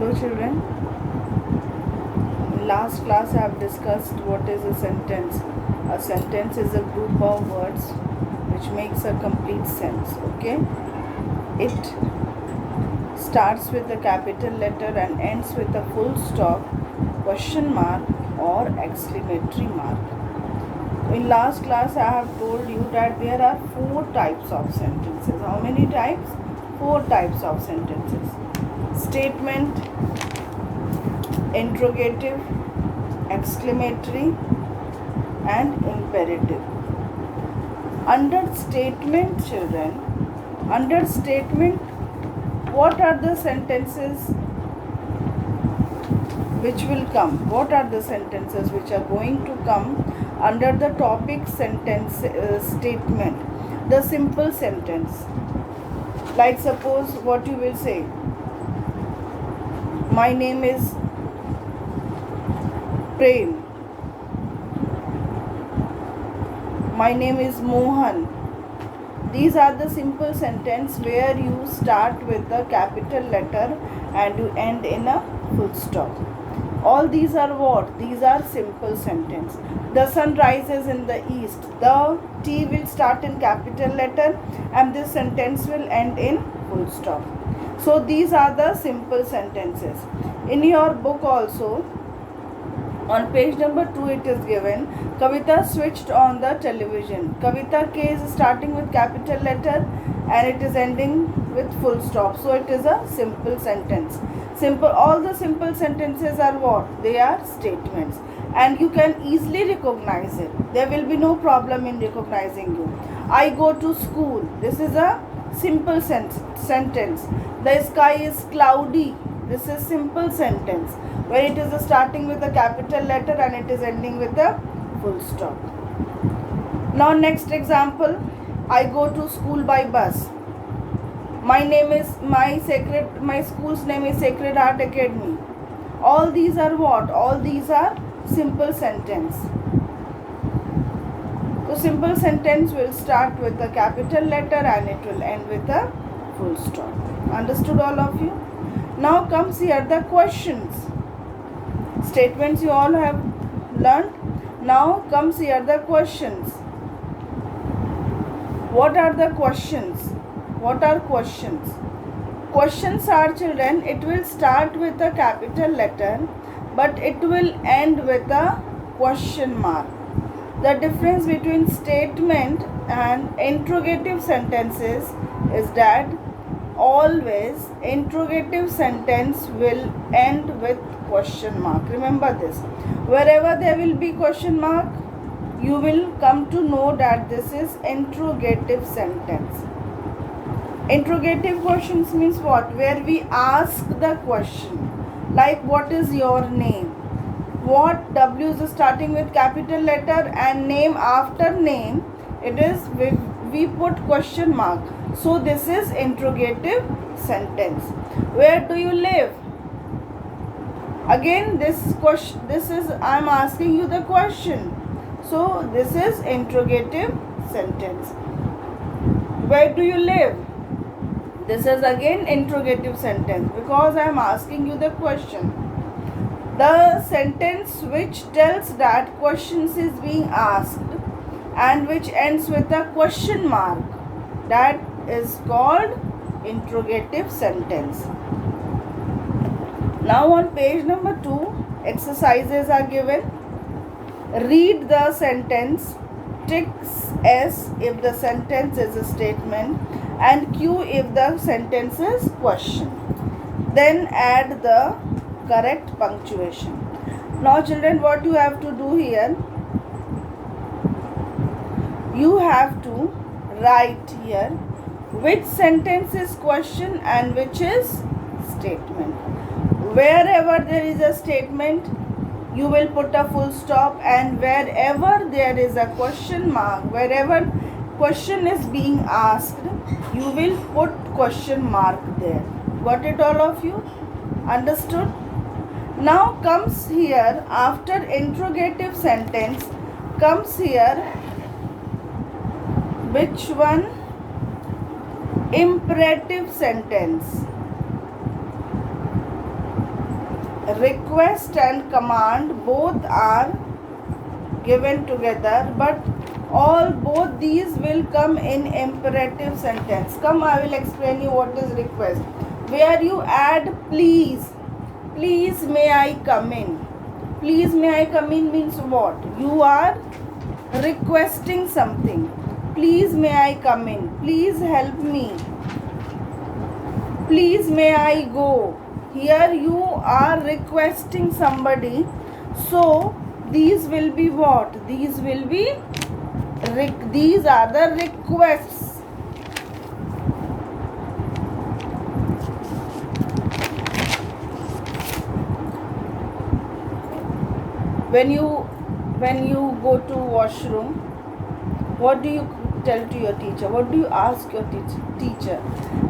Hello children. In last class I have discussed what is a sentence. A sentence is a group of words which makes a complete sense. Okay. It starts with a capital letter and ends with a full stop, question mark or exclamatory mark. In last class I have told you that there are 4 types of sentences. How many types? 4 types of sentences. Statement, interrogative, exclamatory and imperative. Under statement, children, under statement, what are the sentences which will come? What are the sentences which are going to come under the topic sentence statement? The simple sentence. Like suppose what you will say, my name is Prem, my name is Mohan. These are the simple sentence where you start with the capital letter and you end in a full stop. All these are what? These are simple sentence. The sun rises in the east. The T will start in capital letter and this sentence will end in full stop. So these are the simple sentences. In your book also, on page number 2 it is given, Kavita switched on the television. Kavita K is starting with capital letter and it is ending with full stop. So it is a simple sentence. Simple. All the simple sentences are what? They are statements. And you can easily recognize it. There will be no problem in recognizing you. I go to school. This is a simple sentence. The sky is cloudy. This is simple sentence. Where it is starting with a capital letter and it is ending with a full stop. Now next example. I go to school by bus. My school's name is Sacred Heart Academy. All these are what? All these are simple sentence. So simple sentence will start with a capital letter and it will end with a full stop. Understood all of you? Now comes here the questions. Statements you all have learned. Now comes here the questions. What are the questions? What are questions? Questions are, children, it will start with a capital letter but it will end with a question mark. The difference between statement and interrogative sentences is that always interrogative sentence will end with question mark. Remember this. Wherever there will be question mark, you will come to know that this is interrogative sentence. Interrogative questions means what? Where we ask the question. Like what is your name? What? W is starting with capital letter and name after name. It is we put question mark. So this is interrogative sentence. Where do you live? Again this question, I am asking you the question. So this is interrogative sentence. Where do you live? This is again interrogative sentence because I am asking you the question. The sentence which tells that questions is being asked and which ends with a question mark, that is called interrogative sentence. Now on page number 2, exercises are given. Read the sentence, tick S if the sentence is a statement and Q if the sentence is question. Then add the correct punctuation. Now children, what you have to do here, you have to write here which sentence is question and which is statement. Wherever there is a statement, you will put a full stop, and wherever there is a question mark, wherever question is being asked, you will put question mark there. Got it all of you? Understood? Now comes here, after interrogative sentence, comes here which one? Imperative sentence. request and command both are given together, but both these will come in imperative sentence. Come, I will explain you what is request. Where you add please, please may I come in. Please may I come in means what? You are requesting something. Please may I come in. Please help me. Please may I go. Here you are requesting somebody. So these will be what? These will be these are the requests. When you go to washroom, what do you tell to your teacher? What do you ask your teacher?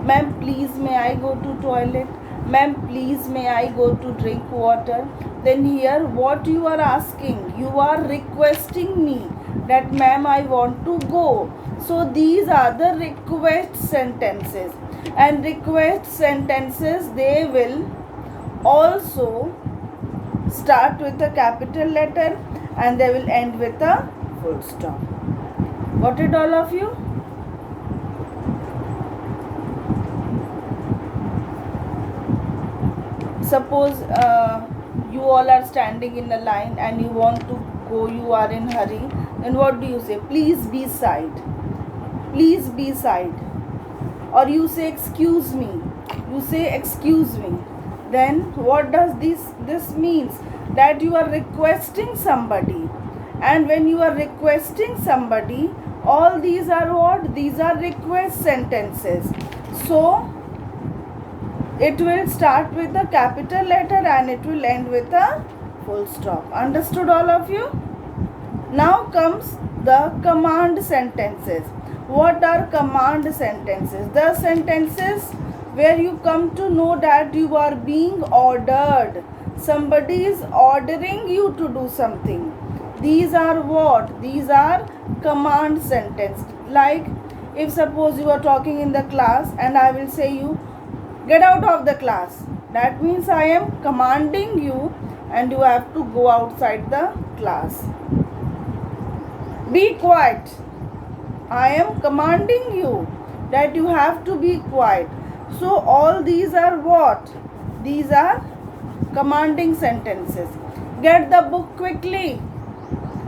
Ma'am, please may I go to toilet? Ma'am, please may I go to drink water? Then here what you are asking? You are requesting me that ma'am, I want to go. So these are the request sentences, and request sentences, they will also start with a capital letter and they will end with a full stop. Got it, all of you? Suppose you all are standing in a line and you want to go, you are in hurry, then what do you say? Please be side. Please be side. Or you say excuse me. You say excuse me. Then what does this means? That you are requesting somebody. And when you are requesting somebody, all these are what? These are request sentences. So it will start with a capital letter and it will end with a full stop. Understood, all of you? Now comes the command sentences. What are command sentences? The sentences where you come to know that you are being ordered. Somebody is ordering you to do something. These are what? These are command sentence. Like if suppose you are talking in the class and I will say you, get out of the class. That means I am commanding you and you have to go outside the class. Be quiet. I am commanding you that you have to be quiet. So all these are what? These are commanding sentences. Get the book quickly.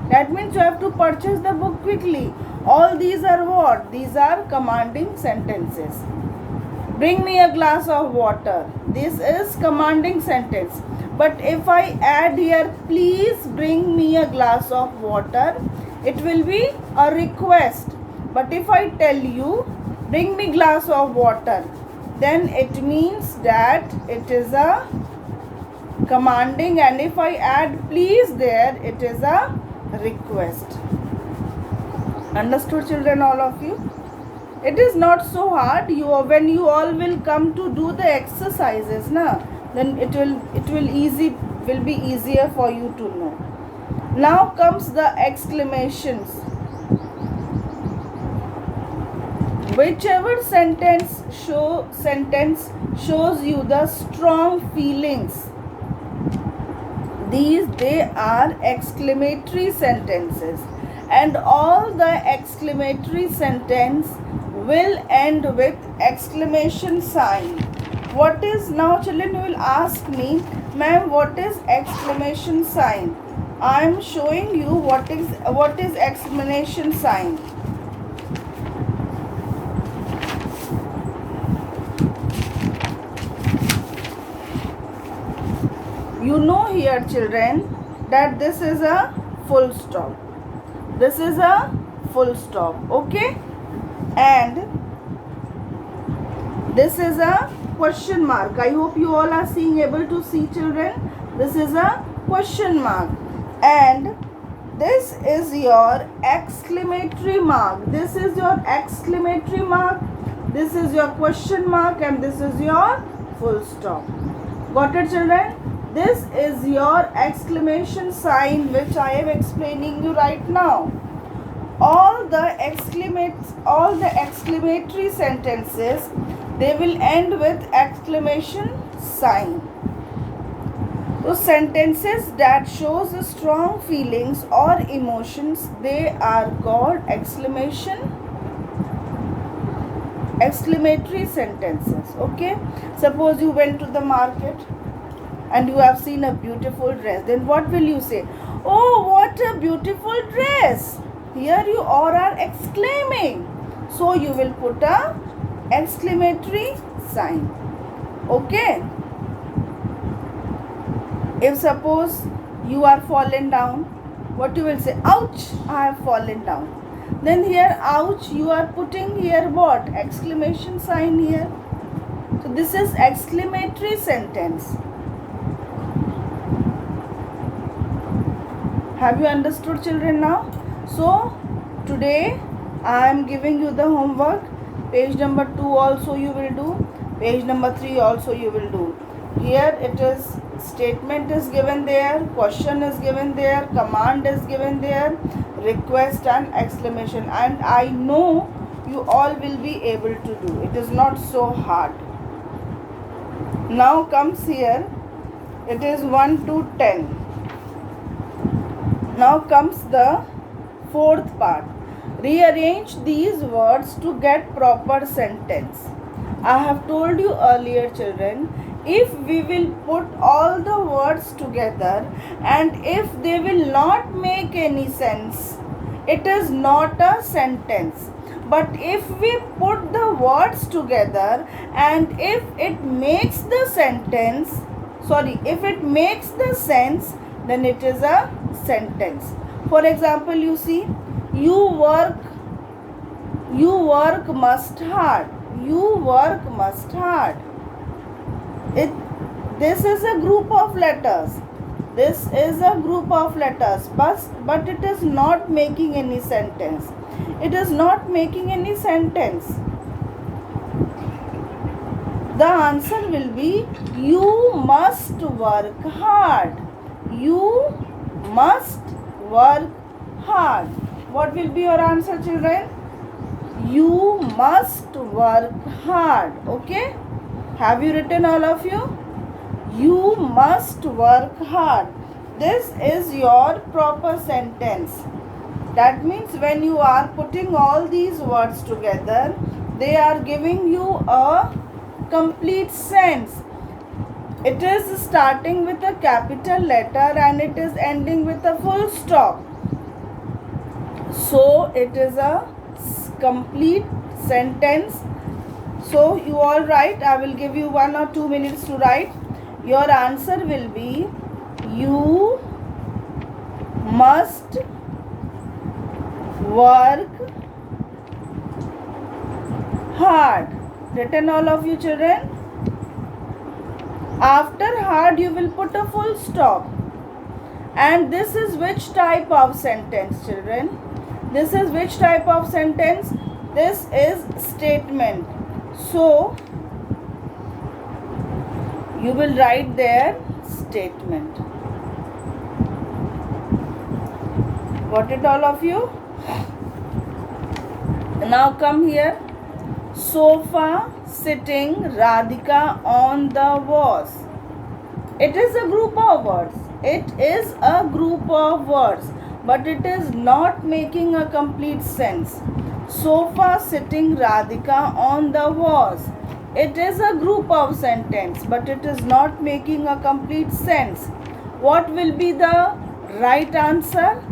That means you have to purchase the book quickly. All these are what? These are commanding sentences. Bring me a glass of water. This is commanding sentence. But if I add here, please bring me a glass of water, it will be a request. But if I tell you, bring me glass of water, then it means that it is a commanding, and if I add please there, it is a request. Understood, children, all of you? It is not so hard. When you all will come to do the exercises, then it will be easier for you to know. Now comes the exclamations. Whichever sentence shows you the strong feelings, they are exclamatory sentences, and all the exclamatory sentence will end with exclamation sign. What is, now children, you will ask me, ma'am, what is exclamation sign? I am showing you what is exclamation sign. You know here, children, that this is a full stop. This is a full stop, okay? And this is a question mark. I hope you all are able to see, children. This is a question mark. And this is your exclamatory mark. This is your exclamatory mark. This is your question mark, and this is your full stop. Got it, children? This is your exclamation sign, which I am explaining you right now. All the exclamatory sentences, they will end with exclamation sign. So sentences that shows strong feelings or emotions, they are called exclamatory sentences. Okay, suppose you went to the market and you have seen a beautiful dress, then what will you say? Oh, what a beautiful dress! Here you all are exclaiming, so you will put a exclamatory sign. Okay, if suppose you are fallen down, what you will say? Ouch, I have fallen down. Then here ouch, you are putting here what? Exclamation sign here. So this is exclamatory sentence. Have you understood, children, now? So today I am giving you the homework. Page number 2 also you will do. Page number 3 also you will do. Here it is, statement is given there, question is given there, command is given there, request and exclamation, and I know you all will be able to do. It is not so hard. Now comes here, it is 1 to 10. Now comes the fourth part. Rearrange these words to get proper sentence. I have told you earlier, children, if we will put all the words together and if they will not make any sense, it is not a sentence. But if we put the words together and if it makes the if it makes the sense, then it is a sentence. For example, you see, you work must hard. You work must hard. This is a group of letters. This is a group of letters, but it is not making any sentence. It is not making any sentence. The answer will be you must work hard. You must work hard. What will be your answer, children? You must work hard. Okay? Have you written, all of you? You must work hard. This is your proper sentence. That means when you are putting all these words together, they are giving you a complete sense. It is starting with a capital letter and it is ending with a full stop. So it is a complete sentence. So you all write. I will give you 1 or 2 minutes to write. Your answer will be you must work hard. Written, all of you, children? After hard you will put a full stop. And this is which type of sentence, children? This is which type of sentence? This is statement. So you will write there statement. Got it, all of you? Now come here. Sofa sitting Radhika on the was. It is a group of words. It is a group of words, but it is not making a complete sense. Sofa sitting Radhika on the was. It is a group of sentence, but it is not making a complete sense. What will be the right answer?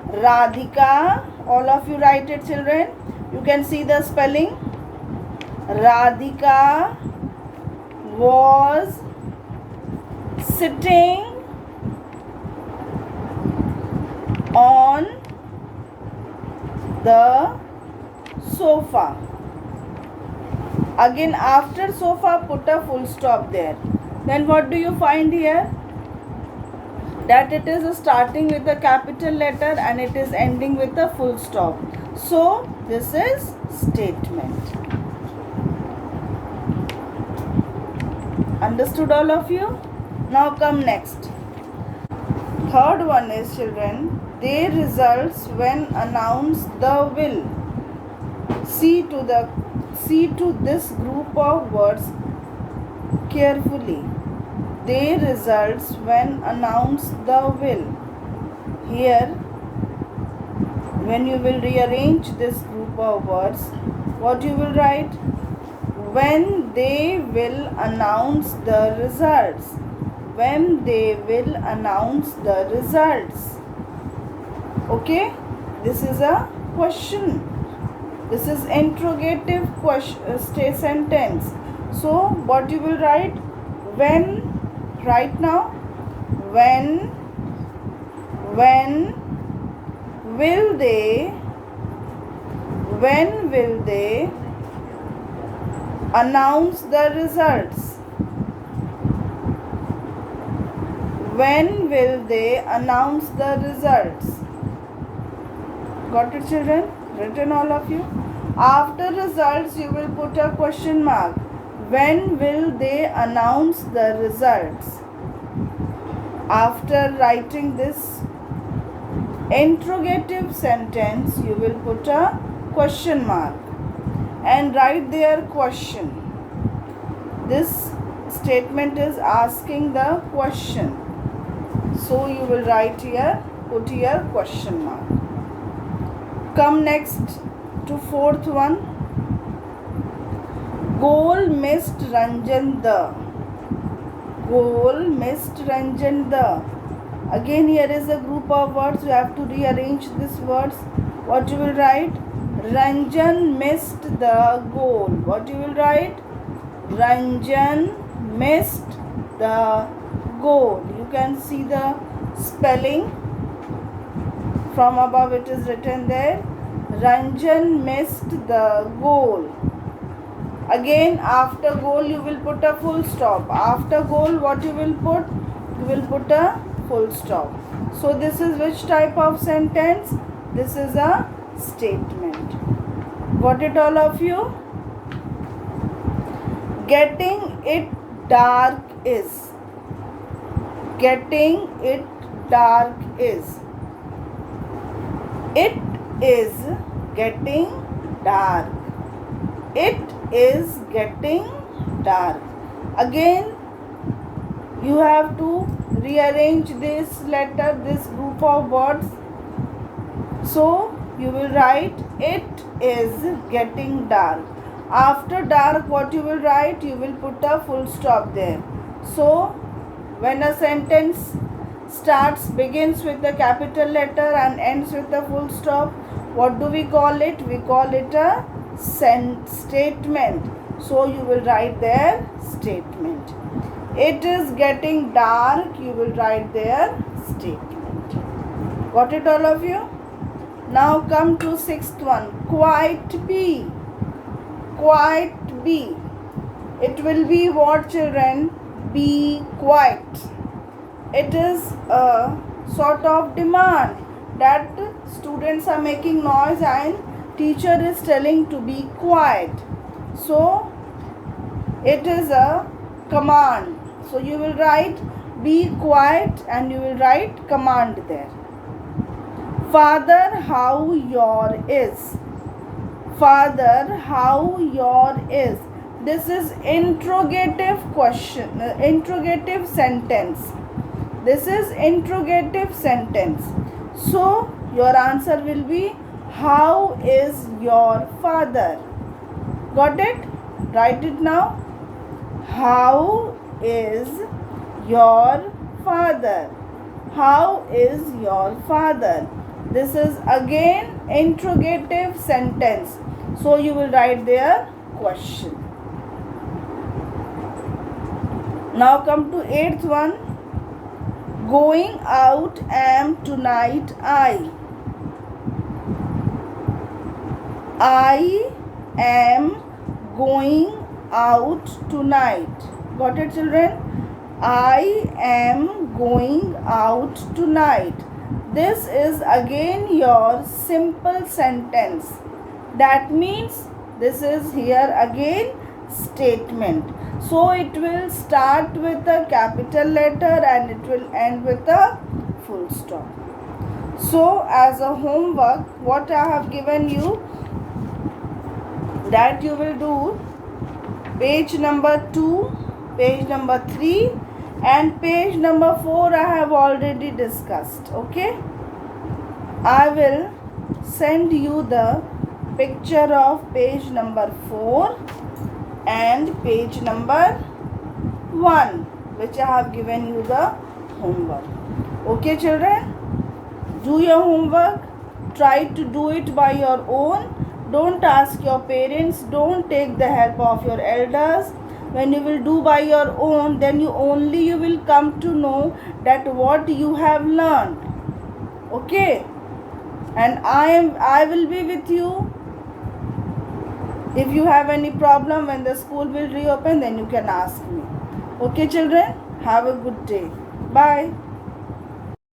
Radhika. All of you write it, children. You can see the spelling. Radhika was sitting on the sofa. Again, after sofa, put a full stop there. Then what do you find here? That it is starting with a capital letter and it is ending with a full stop. So this is statement. Understood, all of you? Now come next. Third one is, children, they results when announce the will. See to this group of words carefully. they results when announce the will. Here, when you will rearrange this group of words, what you will write? When they will announce the results. When they will announce the results. Okay, this is a question. This is interrogative question, sentence. So what you will write? When, right now, when will they announce the results? When will they announce the results? Got it, children? Written all of you? After results, you will put a question mark. When will they announce the results? After writing this interrogative sentence, you will put a question mark and write their question. This statement is asking the question. So you will write here, put here question mark. Come next to fourth one. Goal missed Ranjan the. Goal missed Ranjan the. Again here is a group of words. You have to rearrange these words. What you will write? Ranjan missed the goal. What you will write? Ranjan missed the goal. You can see the spelling. From above it is written there. Ranjan missed the goal. Again, after goal you will put a full stop. After goal, what you will put? You will put a full stop. So this is which type of sentence? This is a statement. Got it, all of you? Getting it dark is. Getting it dark is. It is getting dark. It is getting dark. Again, you have to rearrange this letter, this group of words. So, you will write it is getting dark. After dark, what you will write? You will put a full stop there. So, when a sentence begins with a capital letter and ends with a full stop, what do we call it? We call it a statement. So you will write there statement. It is getting dark. You will write there statement. Got it, all of you? Now come to sixth one. Quite be. Quite be. It will be what, children? Be quiet. It is a sort of demand that students are making noise and teacher is telling to be quiet. So it is a command. So you will write be quiet and you will write command there. Father, how your is. Father, how your is. This is interrogative question, interrogative sentence. This is interrogative sentence. So your answer will be how is your father? Got it? Write it now. How is your father? How is your father? This is again interrogative sentence. So you will write there question. Now come to eighth one. Going out am tonight I. I am going out tonight. Got it, children? I am going out tonight. This is again your simple sentence. That means this is here again statement. So it will start with a capital letter and it will end with a full stop. So as a homework, what I have given you, that you will do page number 2, page number 3 and page number 4 I have already discussed. Okay, I will send you the picture of page number 4 and page number 1 which I have given you the homework. Okay children, do your homework, try to do it by your own. Don't ask your parents, don't take the help of your elders. When you will do by your own, then you will come to know that what you have learned. Okay, and I will be with you. If you have any problem when the school will reopen, then you can ask me. Okay children, have a good day. Bye.